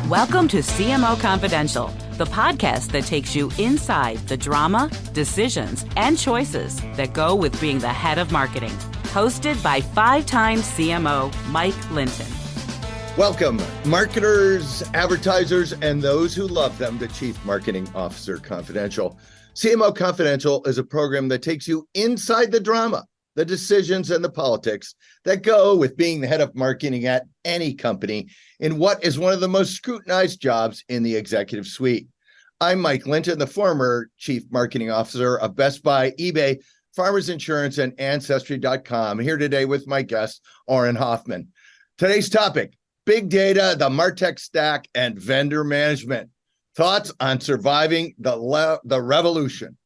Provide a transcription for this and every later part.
Welcome to CMO Confidential, the podcast that takes you inside the drama, decisions, and choices that go with being the head of marketing. Hosted by five-time CMO Mike Linton. Welcome, marketers, advertisers, and those who love them to Chief Marketing Officer Confidential. CMO Confidential is a program that takes you inside the drama, the decisions, and the politics that go with being the head of marketing at any company in what is one of the most scrutinized jobs in the executive suite. I'm Mike Linton, the former Chief Marketing Officer of Best Buy, eBay, Farmers Insurance, and Ancestry.com, here today with my guest, Auren Hoffman. Today's topic, big data, the Martech stack, and vendor management. Thoughts on surviving the revolution.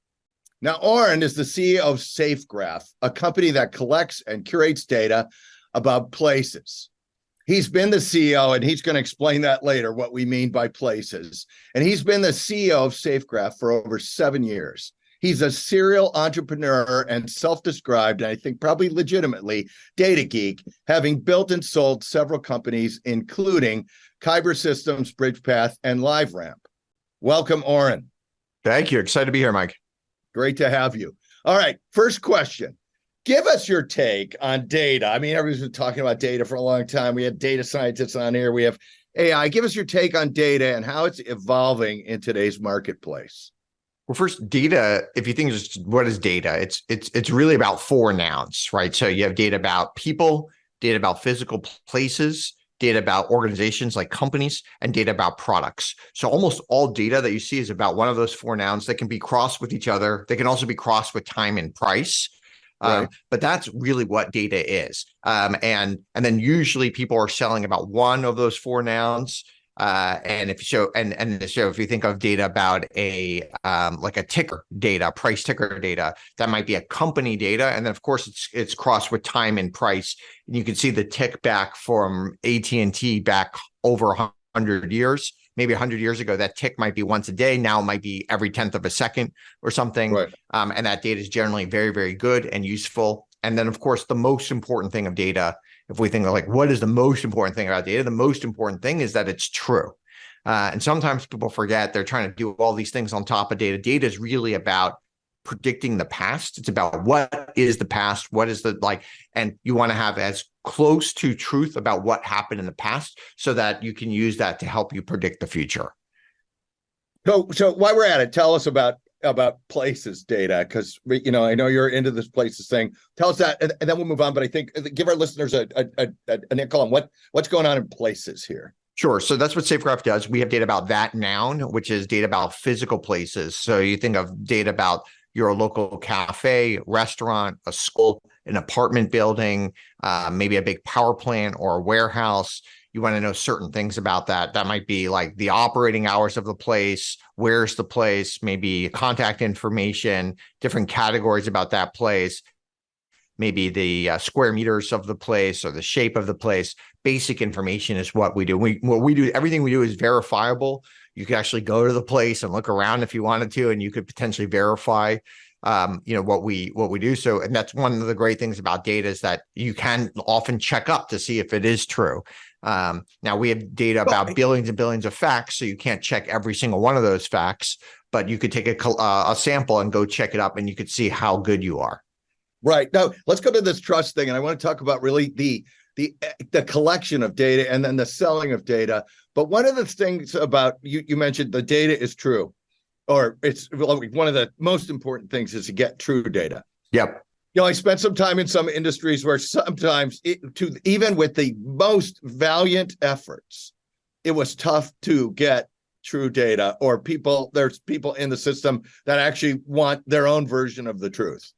Now, Auren is the CEO of Safegraph, a company that collects and curates data about places. He's been the CEO, and he's going to explain that later, what we mean by places. And he's been the CEO of Safegraph for over 7 years. He's a serial entrepreneur and self-described, and I think probably legitimately, data geek, having built and sold several companies, including Kyber Systems, Bridgepath, and LiveRamp. Welcome, Auren. Thank you. Excited to be here, Mike. Great to have you. All right, first question. Give us your take on data. I mean, everybody's been talking about data for a long time. We have data scientists on here. We have AI. Give us your take on data and how it's evolving in today's marketplace. Well, first, data, if you think just what is data, it's really about four nouns, right? So you have data about people, data about physical places, data about organizations like companies, and data about products. So almost all data that you see is about one of those four nouns. That can be crossed with each other. They can also be crossed with time and price. Right. But that's really what data is. And then usually people are selling about one of those four nouns. And if you think of data about like a ticker data, price ticker data, that might be a company data. And then of course it's crossed with time and price. And you can see the tick back from AT&T back over 100 years. Maybe 100 years ago, that tick might be once a day. Now it might be every 10th of a second or something. Right. And that data is generally very, very good and useful. And then, of course, the most important thing of data, if we think of like, what is the most important thing about data? The most important thing is that it's true. And sometimes people forget they're trying to do all these things on top of data. Data is really about predicting the past. It's about what is the past, what is the and you want to have as close to truth about what happened in the past so that you can use that to help you predict the future. So while we're at it, tell us about places data, because I know you're into this places thing. Tell us that, and then we'll move on. But I think give our listeners a call on what's going on in places here. Sure. So that's what Safegraph does. We have data about that noun, which is data about physical places. So you think of data about your local cafe, restaurant, a school, an apartment building, maybe a big power plant or a warehouse. You want to know certain things about that. That might be like the operating hours of the place, where's the place, maybe contact information, different categories about that place, maybe the square meters of the place or the shape of the place. Basic information is what we do. Everything we do is verifiable. You could actually go to the place and look around if you wanted to, and you could potentially verify, what we do. So, and that's one of the great things about data is that you can often check up to see if it is true. Now we have data about billions and billions of facts, so you can't check every single one of those facts, but you could take a sample and go check it up, and you could see how good you are. Right. Now let's go to this trust thing, and I want to talk about really the collection of data and then the selling of data. But one of the things about you mentioned the data is true, or it's one of the most important things is to get true data. Yep. I spent some time in some industries where sometimes even with the most valiant efforts, it was tough to get true data, or there's people in the system that actually want their own version of the truth.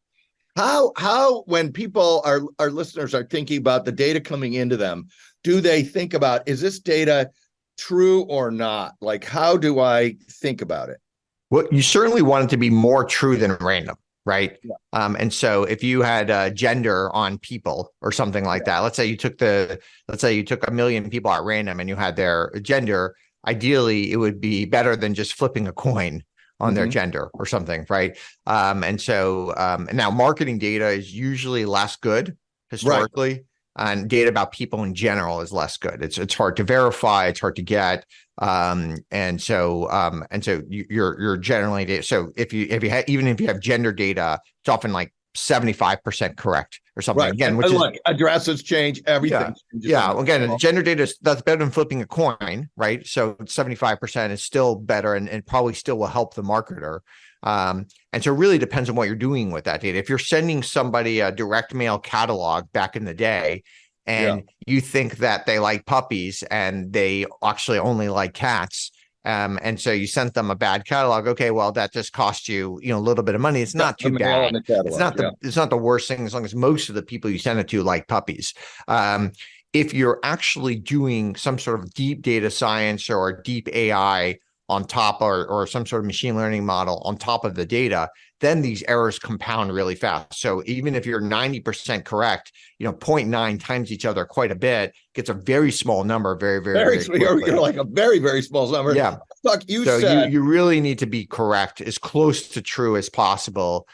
How when people, our listeners are thinking about the data coming into them, do they think about, is this data true or not? Like, how do I think about it? Well, you certainly want it to be more true than random, right? Yeah. And so if you had gender on people or something like that, let's say you took 1 million people at random and you had their gender, ideally it would be better than just flipping a coin on their gender or something, right? And so now marketing data is usually less good historically. Right. And data about people in general is less good. It's hard to verify. It's hard to get. You're generally, so even if you have gender data, it's often like 75% correct or something. Right. Again, and look, addresses change, everything changes. Yeah. Again, gender data, that's better than flipping a coin, right? So 75% is still better and probably still will help the marketer. And so it really depends on what you're doing with that data. If you're sending somebody a direct mail catalog back in the day, and you think that they like puppies and they actually only like cats, and so you sent them a bad catalog. Okay, well, that just cost you, a little bit of money. It's not too bad. It's not the worst thing as long as most of the people you send it to like puppies. If you're actually doing some sort of deep data science or deep AI on top, or some sort of machine learning model on top of the data, then these errors compound really fast. So even if you're 90% correct, 0.9 times each other quite a bit gets a very small number, very you're like a very, very small number. Yeah. Look, you really need to be correct, as close to true as possible,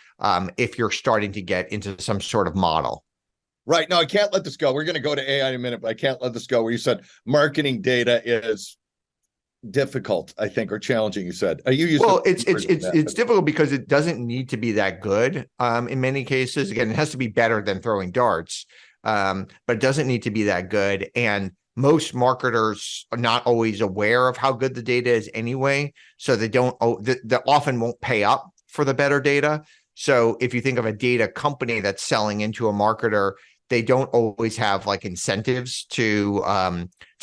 if you're starting to get into some sort of model. Right. No, I can't let this go. We're going to go to AI in a minute, but I can't let this go where you said marketing data is difficult, I think, or challenging. You said it's difficult because it doesn't need to be that good. In many cases, again, it has to be better than throwing darts, but it doesn't need to be that good. And most marketers are not always aware of how good the data is anyway, so they often won't pay up for the better data. So if you think of a data company that's selling into a marketer, they don't always have like incentives to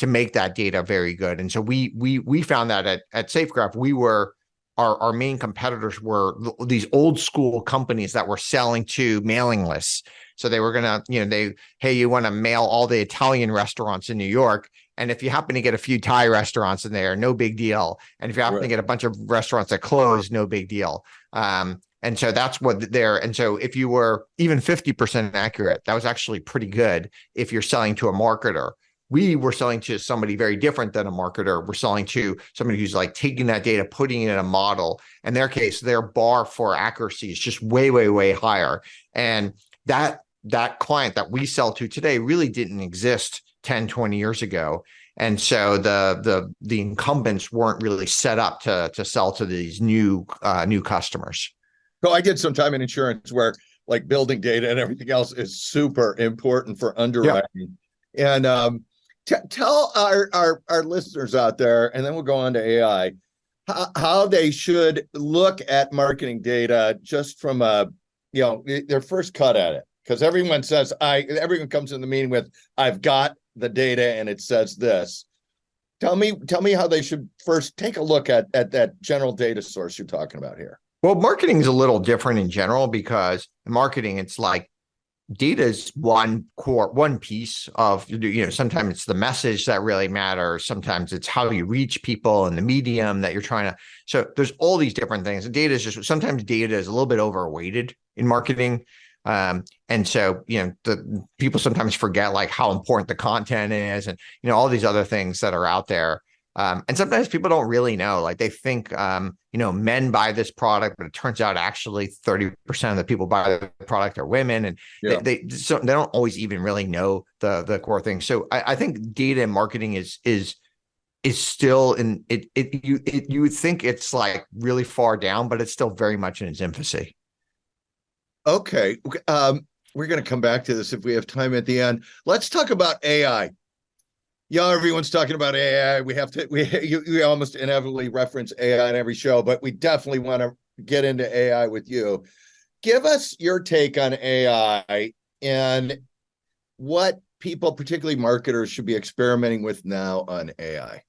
make that data very good. And so we found that at Safegraph, our main competitors were these old school companies that were selling to mailing lists. So they were gonna, hey, you want to mail all the Italian restaurants in New York, and if you happen to get a few Thai restaurants in there, no big deal. And if you happen to get a bunch of restaurants that close, no big deal. And so that's what and so if you were even 50% accurate, that was actually pretty good if you're selling to a marketer. We were selling to somebody very different than a marketer. We're selling to somebody who's like taking that data, putting it in a model. In their case, their bar for accuracy is just way, way, way higher. And that client that we sell to today really didn't exist 10, 20 years ago. And so the incumbents weren't really set up to sell to these new customers. So I did some time in insurance where like building data and everything else is super important for underwriting. Yeah. And tell our listeners out there, and then we'll go on to AI, how they should look at marketing data just from their first cut at it. Because everyone comes in the meeting with, I've got the data and it says this. Tell me how they should first take a look at that general data source you're talking about here. Well, marketing is a little different in general because in marketing, it's like data is one piece of, sometimes it's the message that really matters. Sometimes it's how you reach people and the medium that you're trying to. So there's all these different things. And sometimes data is a little bit overweighted in marketing. And so, the people sometimes forget like how important the content is and, all these other things that are out there. And sometimes people don't really know, like they think, men buy this product, but it turns out actually 30% of the people buy the product are women, and they don't always even really know the core thing. So I think data and marketing is still in it. You would think it's like really far down, but it's still very much in its infancy. Okay. We're going to come back to this if we have time at the end. Let's talk about AI. Everyone's talking about AI. We almost inevitably reference AI in every show, but we definitely want to get into AI with you. Give us your take on AI and what people, particularly marketers, should be experimenting with now on AI.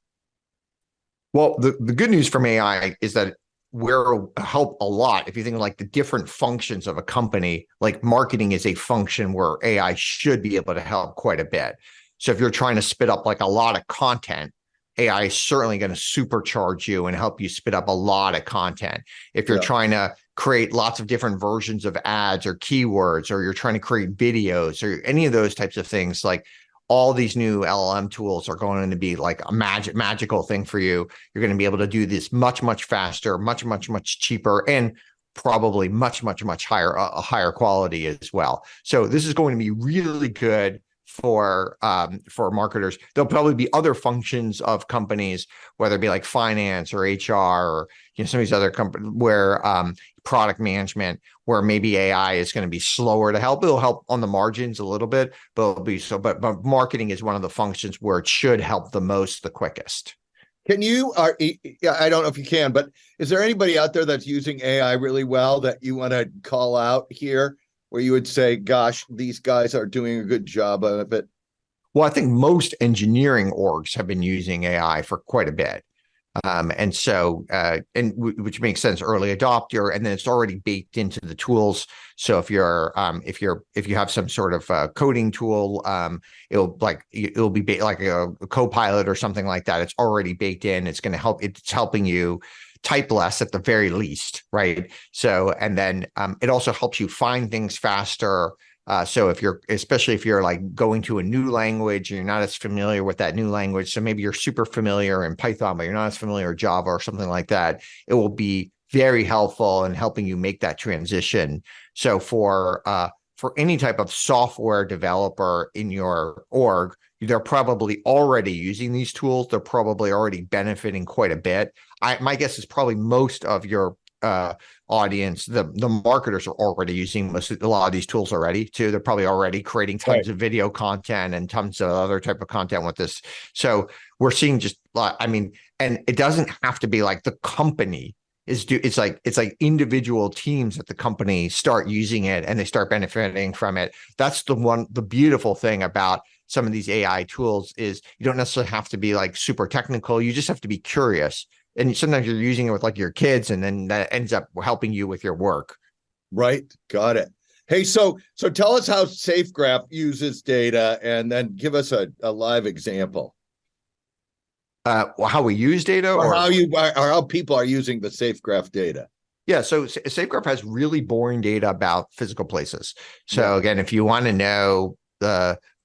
Well, the good news from AI is that we're help a lot. If you think of like the different functions of a company, like marketing is a function where AI should be able to help quite a bit. So if you're trying to spit up like a lot of content, AI is certainly going to supercharge you and help you spit up a lot of content. If you're trying to create lots of different versions of ads or keywords, or you're trying to create videos or any of those types of things, like all these new LLM tools are going to be like a magical thing for you. You're going to be able to do this much, much faster, much, much, much cheaper, and probably much, much, much higher quality as well. So this is going to be really good for marketers. There'll probably be other functions of companies, whether it be like finance or HR or some of these other companies where product management, where maybe AI is going to be slower to help. It'll help on the margins a little bit, but it'll be so. But marketing is one of the functions where it should help the most, the quickest. Can you, I don't know if you can, but is there anybody out there that's using AI really well that you want to call out here, where you would say, gosh, these guys are doing a good job of it? Well, I think most engineering orgs have been using AI for quite a bit. And so, which makes sense, early adopter, and then it's already baked into the tools. So if you have some sort of coding tool, it'll be like a Copilot or something like that. It's already baked in. It's going to help. It's helping you type less at the very least, right? So, and then it also helps you find things faster. So especially if you're like going to a new language and you're not as familiar with that new language, so maybe you're super familiar in Python, but you're not as familiar with Java or something like that, it will be very helpful in helping you make that transition. So for any type of software developer in your org, they're probably already using these tools. They're probably already benefiting quite a bit. My guess is probably most of your audience, the marketers are already using a lot of these tools already too. They're probably already creating tons of video content and tons of other type of content with this. So we're seeing and it doesn't have to be like the company it's like individual teams at the company start using it and they start benefiting from it. That's the beautiful thing about some of these AI tools is you don't necessarily have to be like super technical. You just have to be curious. And sometimes you're using it with like your kids, and then that ends up helping you with your work. Right. Got it. Hey, so tell us how Safegraph uses data, and then give us a live example. How we use data, or how people are using the Safegraph data. Yeah, so Safegraph has really boring data about physical places. So again, if you want to know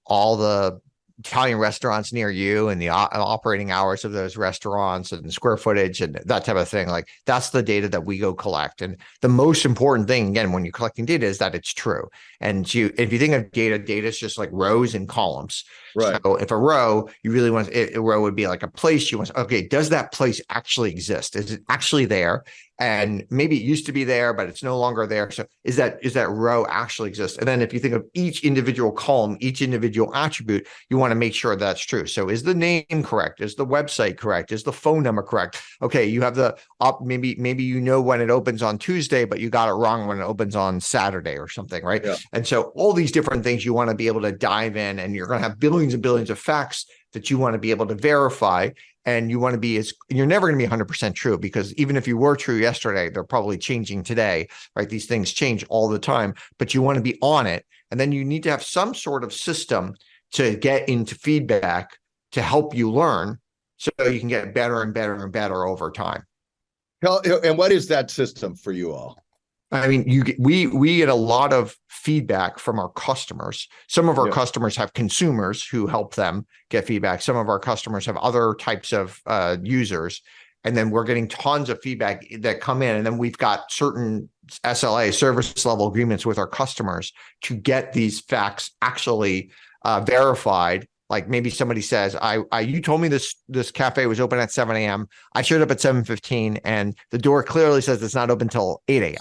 all the Italian restaurants near you and the operating hours of those restaurants and the square footage and that type of thing, like that's the data that we go collect. And the most important thing, again, when you're collecting data is that it's true. And if you think of data is just like rows and columns. Right. So if a row, you really want a row would be like a place. You want, okay, does that place actually exist? Is it actually there? And maybe it used to be there, but it's no longer there. So is that row actually exist? And then if you think of each individual column, each individual attribute, you want to make sure that's true. So is the name correct? Is the website correct? Is the phone number correct? Okay, you have the maybe you know when it opens on Tuesday, but you got it wrong when it opens on Saturday or something, right? Yeah. And so all these different things you want to be able to dive in, and you're going to have billions and billions of facts that you want to be able to verify. And you want to be you're never going to be 100% true, because even if you were true yesterday, they're probably changing today, right? These things change all the time, but you want to be on it. And then you need to have some sort of system to get into feedback to help you learn so you can get better and better and better over time. And what is that system for you all? I mean, we get a lot of feedback from our customers. Some of our customers have consumers who help them get feedback. Some of our customers have other types of users. And then we're getting tons of feedback that come in. And then we've got certain SLA, service level agreements with our customers to get these facts actually verified. Like maybe somebody says, you told me this cafe was open at 7 a.m. I showed up at 7:15 and the door clearly says it's not open till 8 a.m.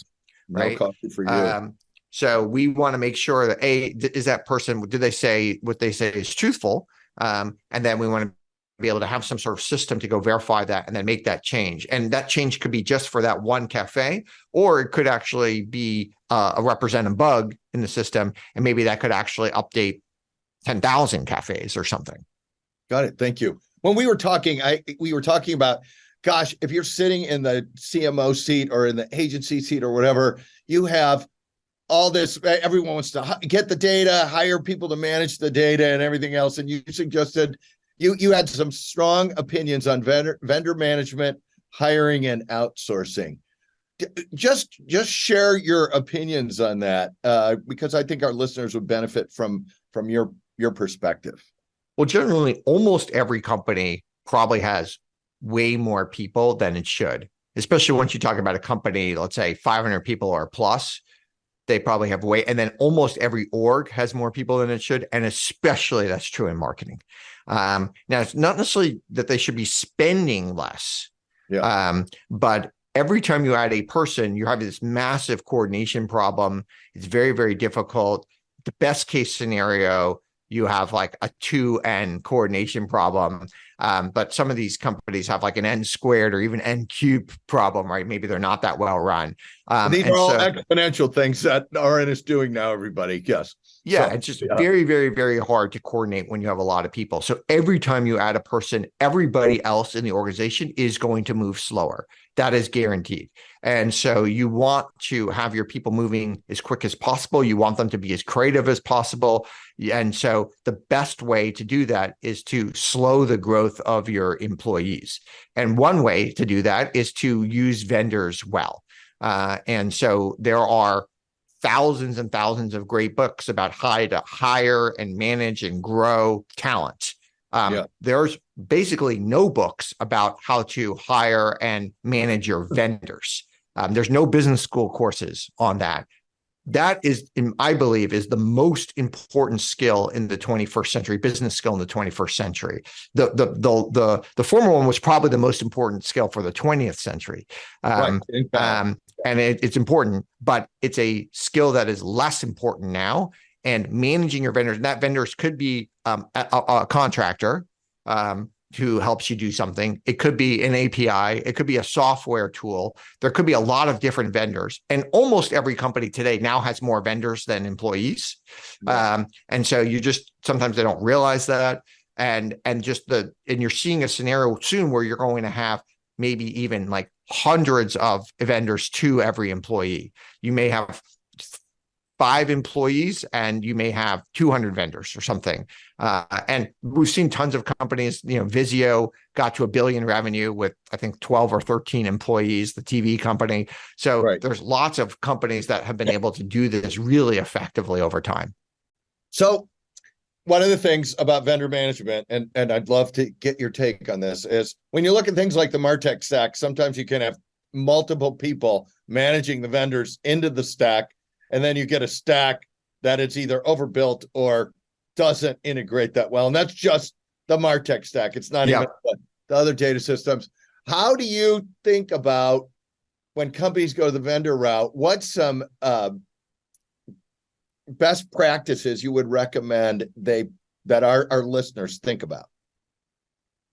Right. No coffee for you. So we want to make sure that is that person, did they say what they say is truthful? And then we want to be able to have some sort of system to go verify that and then make that change. And that change could be just for that one cafe, or it could actually be a representative bug in the system. And maybe that could actually update 10,000 cafes or something. Got it. Thank you. When we were talking, we were talking about, gosh, if you're sitting in the CMO seat or in the agency seat or whatever, you have all this, everyone wants to get the data, hire people to manage the data and everything else. And you suggested, you had some strong opinions on vendor management, hiring, and outsourcing. Just share your opinions on that, because I think our listeners would benefit from your perspective. Well, generally, almost every company probably has way more people than it should, especially once you talk about a company, let's say 500 people or plus. they probably have way, and then almost every org has more people than it should. And especially that's true in marketing. Now it's not necessarily that they should be spending less, but every time you add a person, you're having this massive coordination problem. It's very, very difficult. The best case scenario, you have like a 2n coordination problem. But some of these companies have like an n squared or even n cubed problem, right? Maybe they're not that well run. These are all exponential things that Auren is doing now, everybody. Yes. Yeah, so, it's just very, very, very hard to coordinate when you have a lot of people. So every time you add a person, everybody else in the organization is going to move slower. That is guaranteed. And so you want to have your people moving as quick as possible. You want them to be as creative as possible. And so the best way to do that is to slow the growth of your employees. And one way to do that is to use vendors well. And so there are thousands and thousands of great books about how to hire and manage and grow talent. There's basically no books about how to hire and manage your vendors. There's no business school courses on that. That is, I believe, is the most important skill in the 21st century, business skill in the 21st century. The former one was probably the most important skill for the 20th century. And it's important, but it's a skill that is less important now. And managing your vendors, and that vendors could be a contractor who helps you do something. It could be an API. It could be a software tool. There could be a lot of different vendors. And almost every company today now has more vendors than employees. And so you just, sometimes they don't realize that. And you're seeing a scenario soon where you're going to have maybe even like hundreds of vendors to every employee. You may have 5 employees and you may have 200 vendors or something. And we've seen tons of companies, Vizio got to $1 billion revenue with, I think, 12 or 13 employees, the TV company. So there's lots of companies that have been able to do this really effectively over time. So one of the things about vendor management, and I'd love to get your take on this, is when you look at things like the Martech stack, sometimes you can have multiple people managing the vendors into the stack, and then you get a stack that is either overbuilt or doesn't integrate that well. And that's just the Martech stack. It's not even the other data systems. How do you think about when companies go the vendor route? What's some best practices you would recommend that our listeners think about?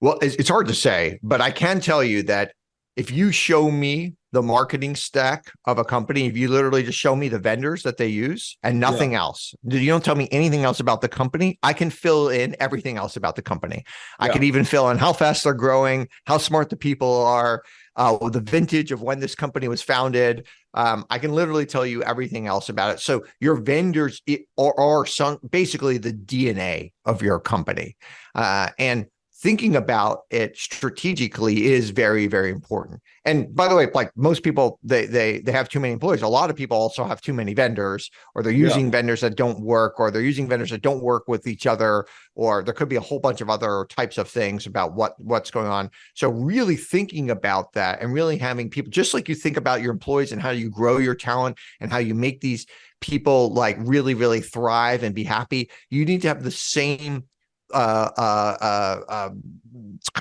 Well, it's hard to say, but I can tell you that if you show me the marketing stack of a company, if you literally just show me the vendors that they use and nothing else, you don't tell me anything else about the company, I can fill in everything else about the company. I can even fill in how fast they're growing, how smart the people are, the vintage of when this company was founded. I can literally tell you everything else about it. So your vendors are basically the DNA of your company. And thinking about it strategically is very, very important. And by the way, like most people, they have too many employees. A lot of people also have too many vendors, or they're using vendors that don't work, or they're using vendors that don't work with each other, or there could be a whole bunch of other types of things about what's going on. So really thinking about that and really having people, just like you think about your employees and how you grow your talent and how you make these people like really, really thrive and be happy, you need to have the same kind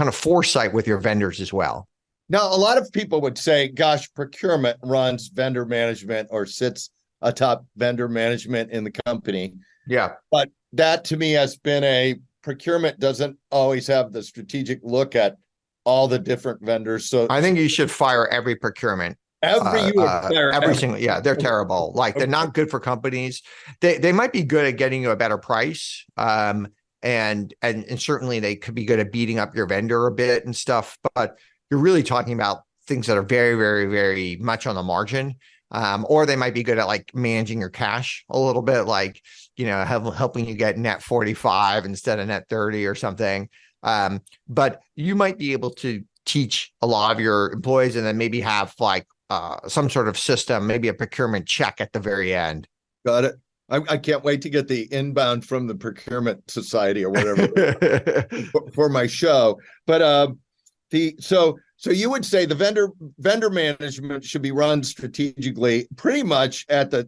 of foresight with your vendors as well. Now, a lot of people would say, gosh, procurement runs vendor management or sits atop vendor management in the company. Yeah. But that to me has been procurement doesn't always have the strategic look at all the different vendors. So I think you should fire every procurement. Every single, they're terrible. Like they're not good for companies. They might be good at getting you a better price. And certainly they could be good at beating up your vendor a bit and stuff, but you're really talking about things that are very, very, very much on the margin. Or they might be good at like managing your cash a little bit, like, helping you get net 45 instead of net 30 or something. But you might be able to teach a lot of your employees and then maybe have like some sort of system, maybe a procurement check at the very end. Got it. I can't wait to get the inbound from the Procurement Society or whatever for my show. But so So you would say the vendor management should be run strategically, pretty much at the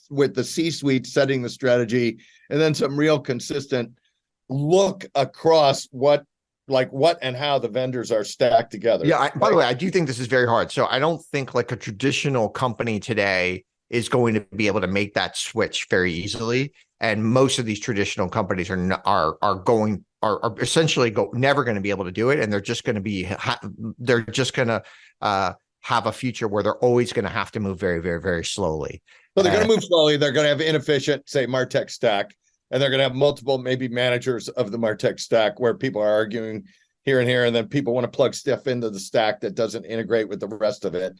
with the C-suite setting the strategy, and then some real consistent look across what and how the vendors are stacked together. Yeah. By the way, I do think this is very hard. So I don't think like a traditional company today is going to be able to make that switch very easily. And most of these traditional companies are essentially never going to be able to do it, and they're just going to have a future where they're always going to have to move very, very, very slowly. So they're going to move slowly. They're going to have inefficient, say, Martech stack, and they're going to have multiple maybe managers of the Martech stack where people are arguing here and here, and then people want to plug stuff into the stack that doesn't integrate with the rest of it.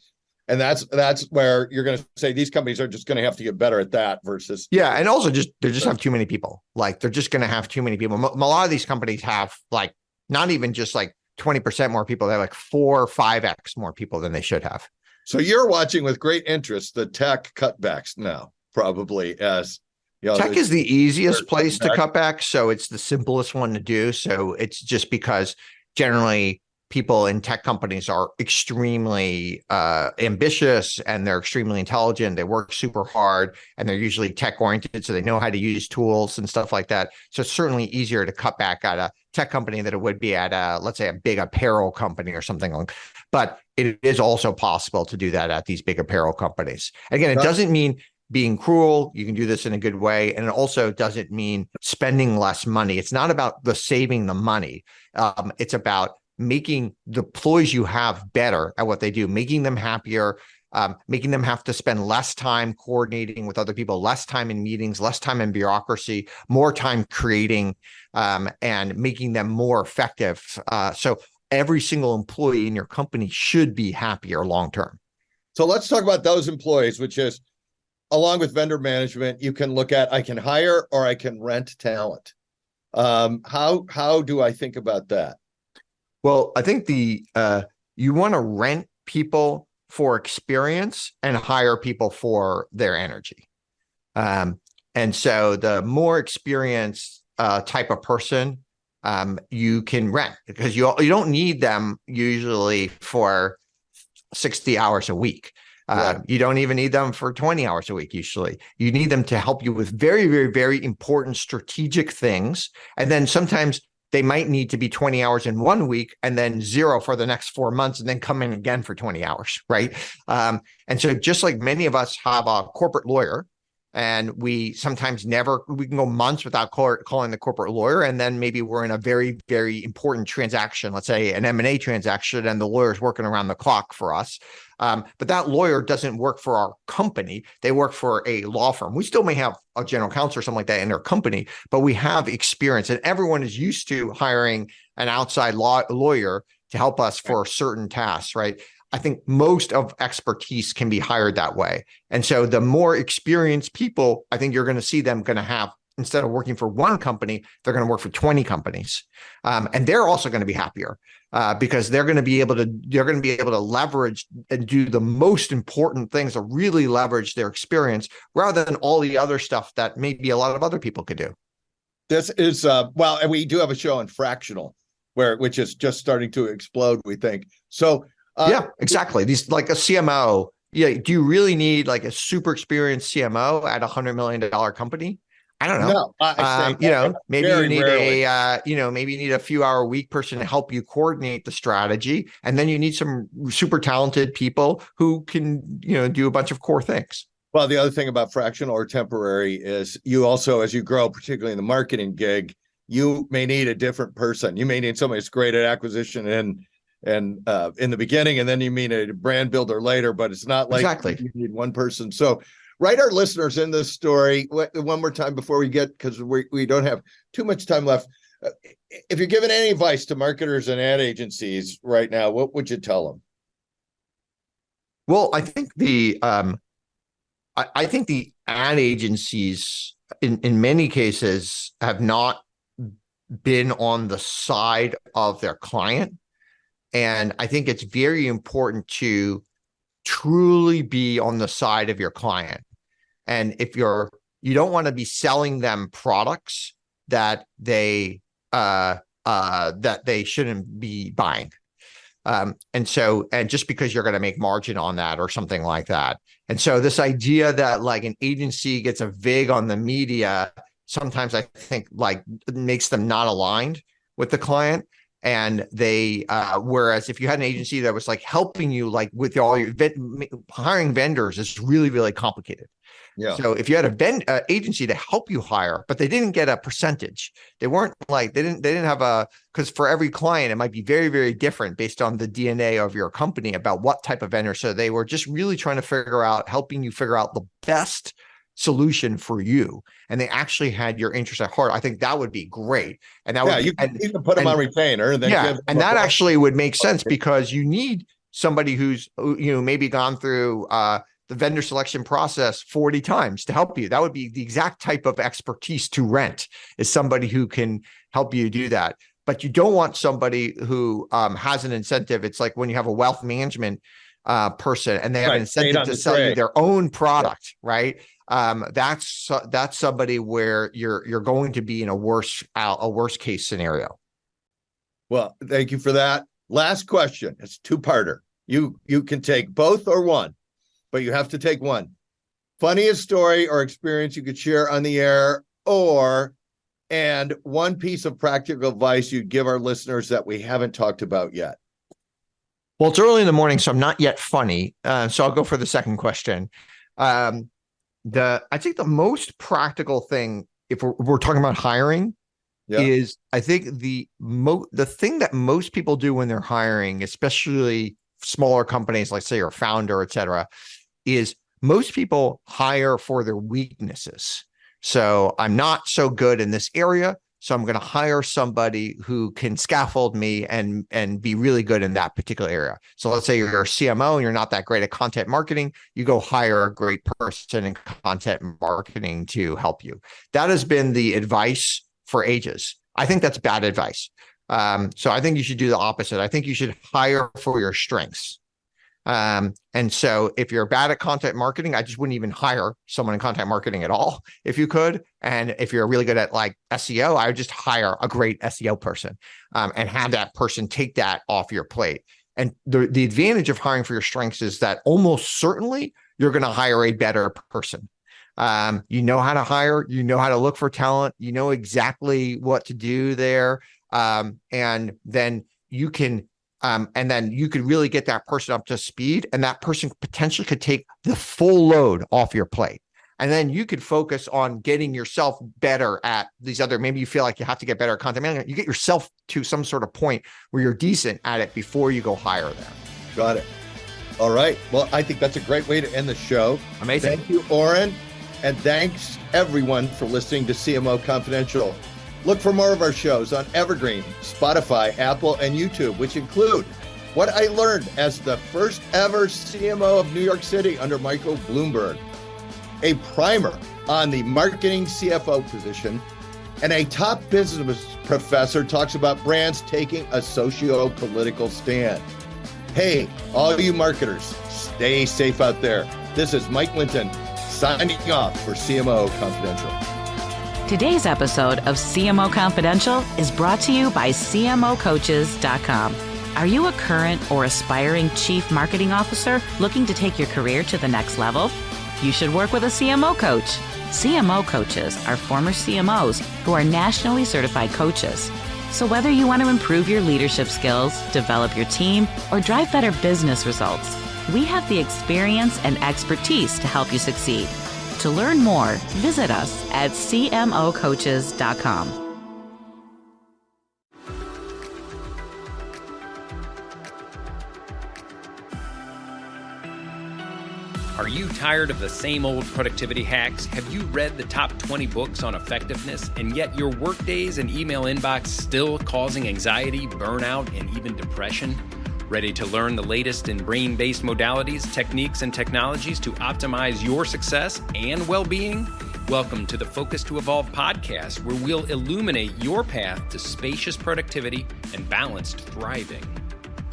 And that's where you're going to say these companies are just going to have to get better at that versus. Yeah. And also they just have too many people. Like they're just going to have too many people. A lot of these companies have like not even just like 20% more people. They have like 4 or 5x more people than they should have. So you're watching with great interest the tech cutbacks now, probably as tech is the easiest place to cut back. So it's the simplest one to do. So it's just because generally people in tech companies are extremely ambitious and they're extremely intelligent. They work super hard and they're usually tech oriented. So they know how to use tools and stuff like that. So it's certainly easier to cut back at a tech company than it would be at let's say a big apparel company or something like that. But it is also possible to do that at these big apparel companies. Again, it doesn't mean being cruel. You can do this in a good way. And it also doesn't mean spending less money. It's not about saving the money. It's about making the employees you have better at what they do, making them happier, making them have to spend less time coordinating with other people, less time in meetings, less time in bureaucracy, more time creating, and making them more effective. So every single employee in your company should be happier long-term. So let's talk about those employees, which is along with vendor management, you can look at, I can hire or I can rent talent. How do I think about that? Well, I think you want to rent people for experience and hire people for their energy. And so the more experienced type of person you can rent, because you don't need them usually for 60 hours a week. Right. You don't even need them for 20 hours a week. Usually you need them to help you with very, very, very important strategic things. And then sometimes they might need to be 20 hours in 1 week and then 0 for the next 4 months and then come in again for 20 hours. Right. And so just like many of us have a corporate lawyer, and we sometimes we can go months without calling the corporate lawyer. And then maybe we're in a very, very important transaction, let's say an M&A transaction, and the lawyer's working around the clock for us. But that lawyer doesn't work for our company. They work for a law firm. We still may have a general counsel or something like that in their company, but we have experience, and everyone is used to hiring an outside lawyer to help us for certain tasks, right? I think most of expertise can be hired that way. And so the more experienced people, I think you're going to see them going to have, instead of working for one company, they're going to work for 20 companies. And they're also going to be happier because they're going to be able to leverage and do the most important things to really leverage their experience rather than all the other stuff that maybe a lot of other people could do. This is, well, and we do have a show on fractional which is just starting to explode, we think. So, yeah, exactly. These like a CMO. Yeah. Do you really need like a super experienced CMO at $100 million company? I don't know. No, maybe you need maybe you need a few hour a week person to help you coordinate the strategy. And then you need some super talented people who can, do a bunch of core things. Well, the other thing about fractional or temporary is you also, as you grow, particularly in the marketing gig, you may need a different person. You may need somebody who's great at acquisition and in the beginning, and then you mean a brand builder later, but it's not like exactly. You need one person. So write our listeners in this story one more time before we get, because we don't have too much time left. If you're giving any advice to marketers and ad agencies right now, what would you tell them? Well, I think the ad agencies in many cases have not been on the side of their client. And I think it's very important to truly be on the side of your client. And if you don't want to be selling them products that they shouldn't be buying. And just because you're going to make margin on that or something like that. And so this idea that like an agency gets a vig on the media, sometimes I think like makes them not aligned with the client. And they, whereas if you had an agency that was like helping you, like with all your hiring vendors is really, really complicated. Yeah. So if you had a agency to help you hire, but they didn't get a percentage, they weren't like, they didn't have because for every client, it might be very, very different based on the DNA of your company about what type of vendor. So they were just really trying to helping you figure out the best solution for you. And they actually had your interest at heart. I think that would be great. And that would you can put them on retainer. And then and that actually would make sense because you need somebody who's, maybe gone through, the vendor selection process 40 times to help you. That would be the exact type of expertise to rent, is somebody who can help you do that. But you don't want somebody who has an incentive. It's like when you have a wealth management person and they have an incentive to sell you their own product, right? That's somebody where you're going to be in a worse case scenario. Well, thank you for that. Last question. It's two-parter. You can take both or one, but you have to take one. Funniest story or experience you could share on the air, and one piece of practical advice you'd give our listeners that we haven't talked about yet. Well, it's early in the morning, so I'm not yet funny. So I'll go for the second question. I think the most practical thing, if we're talking about hiring, is I think the thing that most people do when they're hiring, especially smaller companies, like say your founder, et cetera, is most people hire for their weaknesses. So I'm not so good in this area, so I'm going to hire somebody who can scaffold me and be really good in that particular area. So let's say you're a CMO and you're not that great at content marketing, you go hire a great person in content marketing to help you. That has been the advice for ages. I think that's bad advice. So I think you should do the opposite. I think you should hire for your strengths. And so if you're bad at content marketing, I just wouldn't even hire someone in content marketing at all if you could. And if you're really good at like SEO, I would just hire a great SEO person and have that person take that off your plate. And the advantage of hiring for your strengths is that almost certainly you're going to hire a better person. You know how to hire, you know how to look for talent, you know exactly what to do there. And then you can could really get that person up to speed, and that person potentially could take the full load off your plate. And then you could focus on getting yourself better at these other, maybe you feel like you have to get better at content management. You get yourself to some sort of point where you're decent at it before you go hire them. Got it. All right. Well, I think that's a great way to end the show. Amazing. Thank you, Auren. And thanks everyone for listening to CMO Confidential. Look for more of our shows on Evergreen, Spotify, Apple, and YouTube, which include What I Learned as the first ever CMO of New York City under Michael Bloomberg, a primer on the marketing CFO position, and a top business professor talks about brands taking a socio-political stand. Hey, all you marketers, stay safe out there. This is Mike Linton signing off for CMO Confidential. Today's episode of CMO Confidential is brought to you by CMOcoaches.com. Are you a current or aspiring chief marketing officer looking to take your career to the next level? You should work with a CMO coach. CMO coaches are former CMOs who are nationally certified coaches. So whether you want to improve your leadership skills, develop your team, or drive better business results, we have the experience and expertise to help you succeed. To learn more, visit us at CMOcoaches.com. Are you tired of the same old productivity hacks? Have you read the top 20 books on effectiveness, and yet your workdays and email inbox still causing anxiety, burnout, and even depression? Ready to learn the latest in brain-based modalities, techniques, and technologies to optimize your success and well-being? Welcome to the Focus to Evolve podcast, where we'll illuminate your path to spacious productivity and balanced thriving.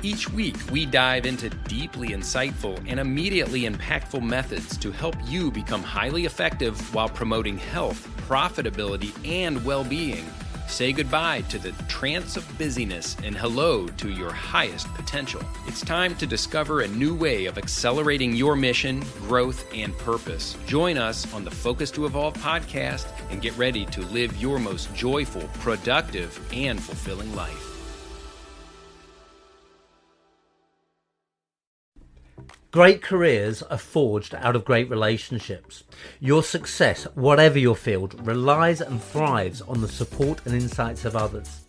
Each week, we dive into deeply insightful and immediately impactful methods to help you become highly effective while promoting health, profitability, and well-being. Say goodbye to the trance of busyness and hello to your highest potential. potential. It's time to discover a new way of accelerating your mission, growth, and purpose. Join us on the Focus to Evolve podcast and get ready to live your most joyful, productive, and fulfilling life. Great careers are forged out of great relationships. Your success, whatever your field, relies and thrives on the support and insights of others.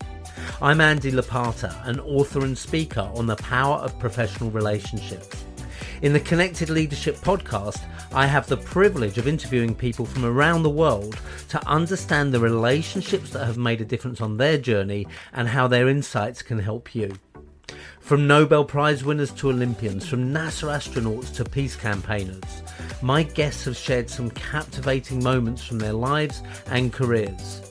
I'm Andy Lapata, an author and speaker on the power of professional relationships. In the Connected Leadership podcast, I have the privilege of interviewing people from around the world to understand the relationships that have made a difference on their journey and how their insights can help you. From Nobel Prize winners to Olympians, from NASA astronauts to peace campaigners, my guests have shared some captivating moments from their lives and careers.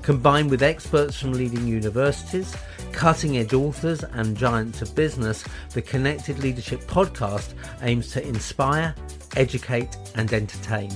Combined with experts from leading universities, cutting-edge authors and giants of business, the Connected Leadership podcast aims to inspire, educate and entertain.